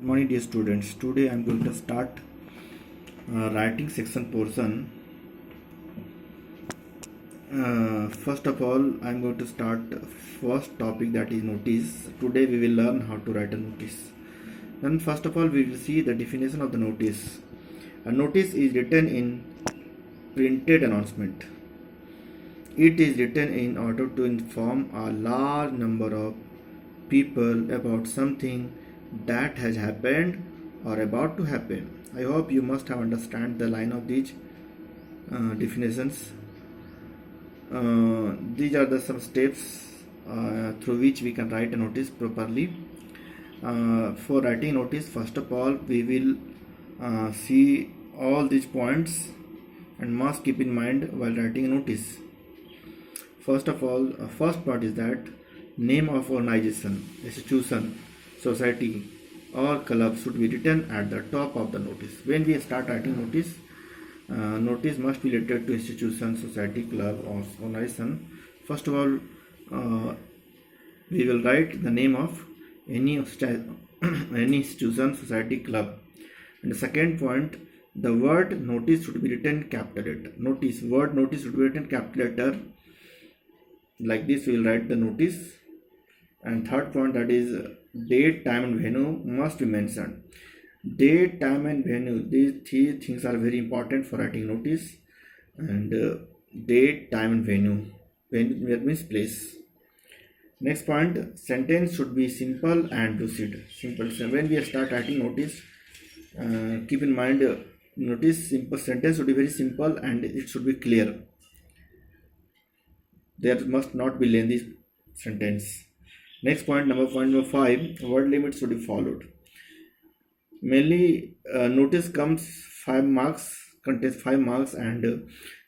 Morning dear students, today I am going to start writing section portion. First of all, I am going to start first topic, that is notice. Today we will learn how to write a notice. Then first of all we will see the definition of the notice. A notice is written in printed announcement. It is written in order to inform a large number of people about something that has happened or about to happen. I hope you must have understand the line of these definitions. These are the some steps through which we can write a notice properly. For writing notice, first of all we will see all these points and must keep in mind while writing a notice. First of all, first part is that name of organization, institution, society or club should be written at the top of the notice. When we start writing notice, notice must be related to institution, society, club or organization. First of all, we will write the name of any institution, society, club. And the second point, the word notice should be written capital letter. Word notice should be written capital letter. Like this we will write the notice. And third point, that is date, time and venue must be mentioned. Date, time and venue, these three things are very important for writing notice. And date, time and venue means place. Next point, sentence should be simple and lucid. Simple. So when we start writing notice, keep in mind, notice simple sentence should be very simple and it should be clear. There must not be lengthy sentence. Next point, number 5, word limit should be followed. Mainly notice comes 5 marks, contains 5 marks, and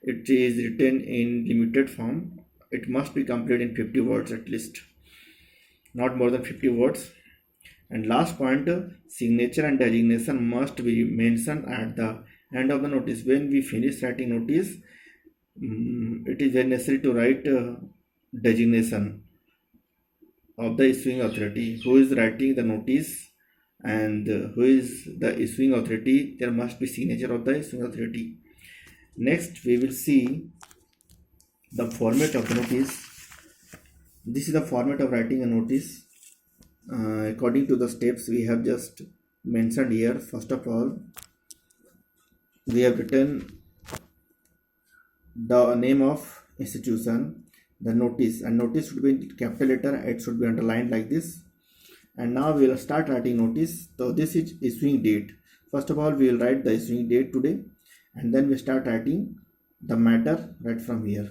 it is written in limited form. It must be completed in 50 words at least, not more than 50 words. And last point, signature and designation must be mentioned at the end of the notice. When we finish writing notice, it is very necessary to write designation of the issuing authority, who is writing the notice and who is the issuing authority. There must be signature of the issuing authority. Next we will see the format of the notice. This is the format of writing a notice according to the steps we have just mentioned here. First of all, we have written the name of institution, the notice, and notice should be in capital letter. It should be underlined like this. And now we will start writing notice. So this is issuing date. First of all, we will write the issuing date today, and then we start writing the matter right from here.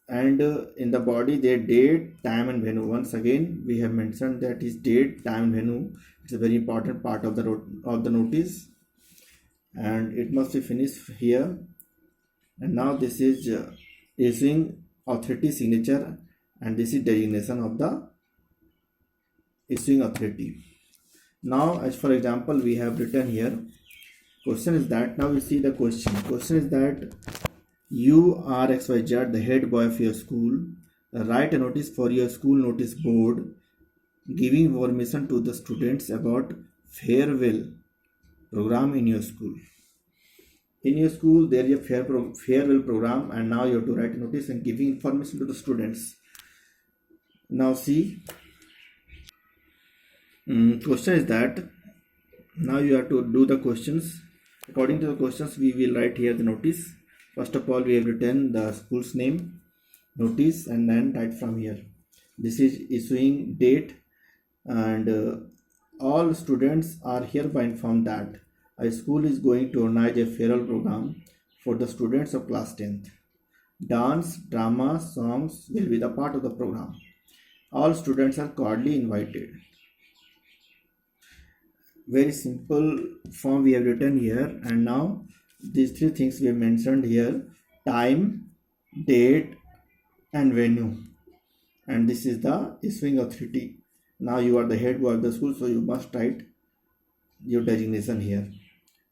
And in the body, there date, time and venue. Once again we have mentioned that is date, time and venue. It's a very important part of the notice, and it must be finished here. And now this is issuing authority signature, and this is designation of the issuing authority. Now, as for example, we have written here, question is that, now we see the question is that you are XYZ, the head boy of your school, write a notice for your school notice board giving information to the students about farewell program in your school. In your school there is a farewell program, and now you have to write a notice and giving information to the students. Now see, question is that, now you have to do the questions. According to the questions we will write here the notice. First of all, we have written the school's name, notice, and then write from here. This is issuing date, and all students are hereby informed that a school is going to organize a farewell program for the students of class 10th. Dance, drama, songs will be the part of the program. All students are cordially invited. Very simple form we have written here. And now these three things we have mentioned here: time, date and venue. And this is the issuing authority. Now you are the head boy of the school, so you must write your designation here.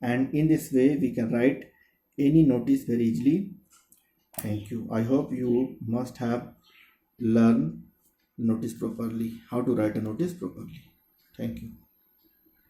And in this way we can write any notice very easily. Thank you. I hope you must have learned notice properly, how to write a notice properly. Thank you.